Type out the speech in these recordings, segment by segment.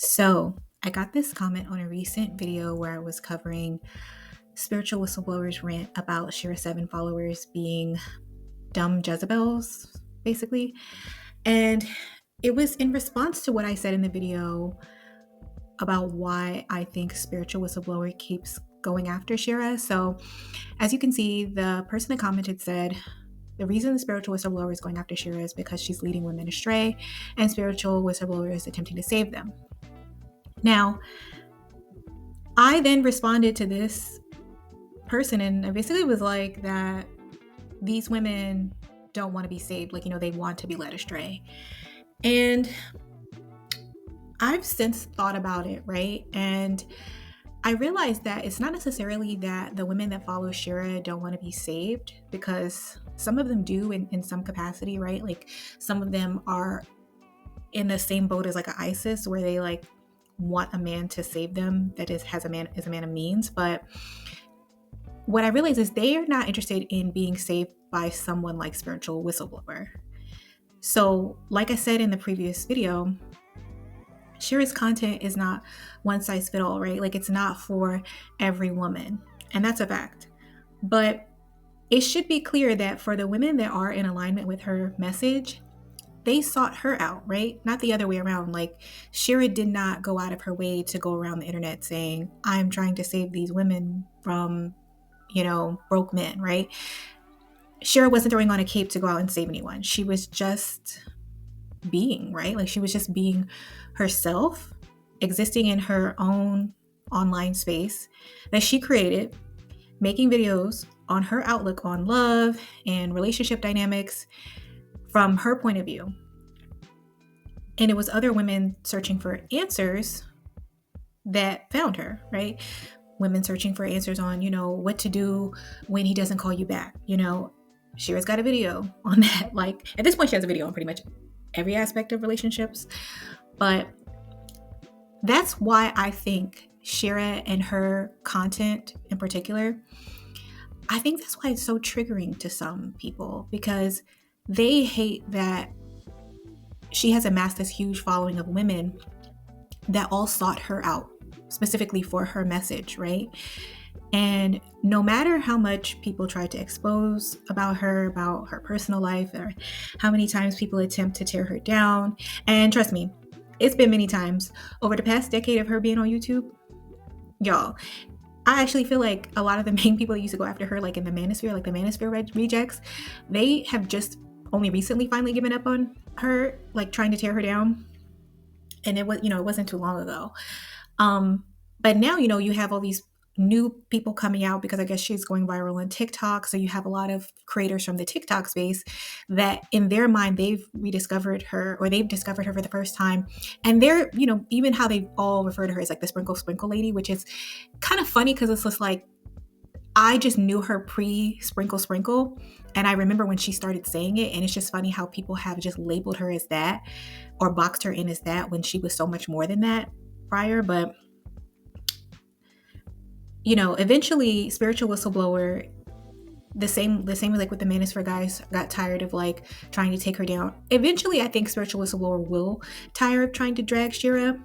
So, I got this comment on a recent video where I was covering spiritual whistleblowers rant about Shera7 followers being dumb Jezebels, basically. And it was in response to what I said in the video about why I think spiritual whistleblower keeps going after Shera. So, as you can see, the person that commented said, the reason the spiritual whistleblower is going after Shera is because she's leading women astray, and spiritual whistleblower is attempting to save them. Now, I then responded to this person and I basically was like that these women don't want to be saved. Like, they want to be led astray. And I've since thought about it, right? And I realized that it's not necessarily that the women that follow Shera don't want to be saved, because some of them do in some capacity, right? Like some of them are in the same boat as like an ISIS, where they like want a man to save them that is a man of means. But what I realize is they are not interested in being saved by someone like spiritual whistleblower. So, like I said in the previous video, Shera's content is not one size fit all, right? Like it's not for every woman, and that's a fact. But it should be clear that for the women that are in alignment with her message, they sought her out, right? Not the other way around. Like Shera did not go out of her way to go around the internet saying, I'm trying to save these women from, broke men, right? Shera wasn't throwing on a cape to go out and save anyone. She was just being, right? Like she was just being herself, existing in her own online space that she created, making videos on her outlook on love and relationship dynamics from her point of view. And it was other women searching for answers that found her, right? Women searching for answers on, what to do when he doesn't call you back. Shera's got a video on that. Like at this point, she has a video on pretty much every aspect of relationships. But that's why I think Shera and her content in particular, I think that's why it's so triggering to some people, because they hate that she has amassed this huge following of women that all sought her out specifically for her message, right? And no matter how much people try to expose about her personal life, or how many times people attempt to tear her down, and trust me, it's been many times over the past decade of her being on YouTube, y'all, I actually feel like a lot of the main people that used to go after her, like in the manosphere, like the manosphere rejects, they have just only recently finally given up on her, like trying to tear her down. And it was, it wasn't too long ago. But now, you have all these new people coming out because I guess she's going viral on TikTok. So you have a lot of creators from the TikTok space that in their mind, they've rediscovered her, or they've discovered her for the first time. And they're, even how they all refer to her as like the sprinkle lady, which is kind of funny because it's just like, I just knew her pre-sprinkle. And I remember when she started saying it, and it's just funny how people have just labeled her as that or boxed her in as that when she was so much more than that prior. But eventually spiritual whistleblower, the same as like with the manosphere guys, got tired of like trying to take her down. Eventually, I think spiritual whistleblower will tire of trying to drag Shera,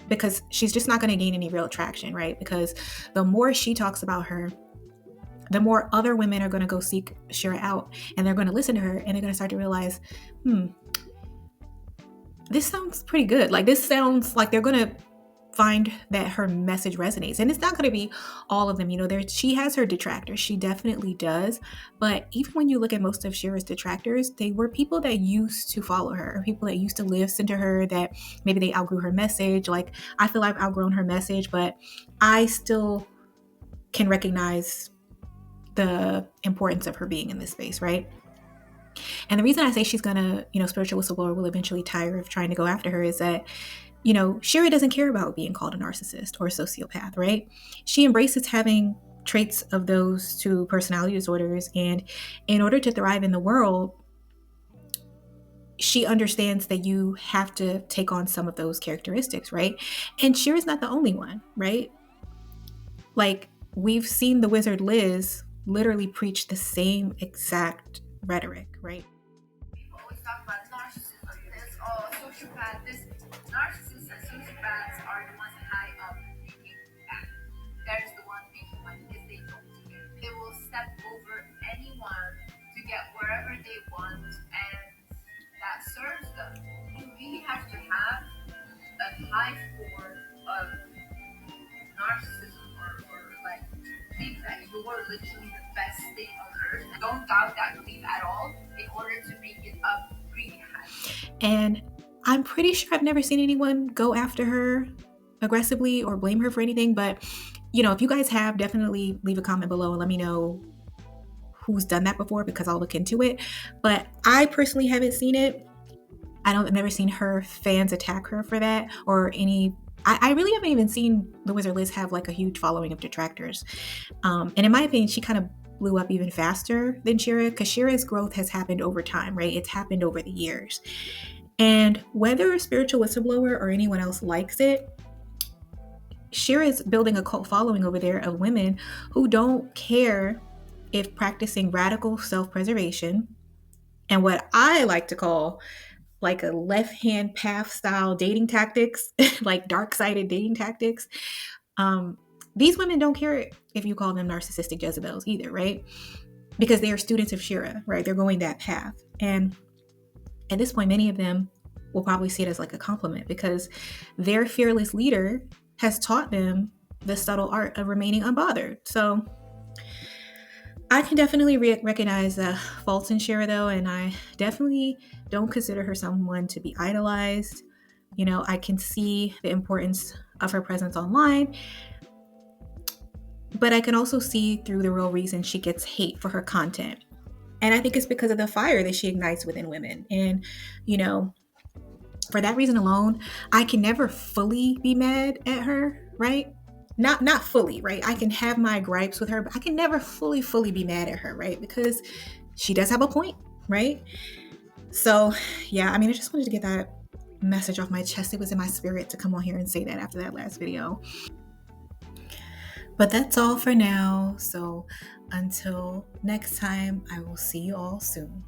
because she's just not going to gain any real traction, right? Because the more she talks about her, the more other women are going to go seek Shera out, and they're going to listen to her, and they're going to start to realize, this sounds pretty good. Like this sounds like they're going to find that her message resonates. And it's not going to be all of them. She has her detractors. She definitely does. But even when you look at most of Shera's detractors, they were people that used to follow her, or people that used to listen to her, that maybe they outgrew her message. Like I feel I've outgrown her message, but I still can recognize the importance of her being in this space, right? And the reason I say she's gonna, spiritual whistleblower will eventually tire of trying to go after her is that Shera doesn't care about being called a narcissist or a sociopath, right? She embraces having traits of those two personality disorders. And in order to thrive in the world, she understands that you have to take on some of those characteristics, right? And Shera's not the only one, right? Like we've seen the wizard Liz literally preach the same exact rhetoric, right? This narcissists and sociopaths are the ones high up thinking that there's the one making money because they don't care. They will step over anyone to get wherever they want, and that serves them. You really have to have a high form of narcissism or like think that you are literally the best thing on earth. Don't doubt that belief at all in order to make it up really high. And I'm pretty sure I've never seen anyone go after her aggressively or blame her for anything. But, if you guys have, definitely leave a comment below and let me know who's done that before, because I'll look into it. But I personally haven't seen it. I've never seen her fans attack her for that, or any. I really haven't even seen the Wizard Liz have like a huge following of detractors. And in my opinion, she kind of blew up even faster than Shera, because Shera's growth has happened over time, right? It's happened over the years. And whether a spiritual whistleblower or anyone else likes it, Shera is building a cult following over there of women who don't care if practicing radical self-preservation and what I like to call like a left-hand path style dating tactics, like dark-sided dating tactics. These women don't care if you call them narcissistic Jezebels either, right? Because they are students of Shera, right? They're going that path. And at this point, many of them will probably see it as like a compliment, because their fearless leader has taught them the subtle art of remaining unbothered. So I can definitely recognize the faults in Shera, though, and I definitely don't consider her someone to be idolized. I can see the importance of her presence online, but I can also see through the real reason she gets hate for her content. And I think it's because of the fire that she ignites within women. And, for that reason alone, I can never fully be mad at her, right? Not fully, right? I can have my gripes with her, but I can never fully be mad at her, right? Because she does have a point, right? So, yeah, I just wanted to get that message off my chest. It was in my spirit to come on here and say that after that last video. But that's all for now. So, until next time, I will see you all soon.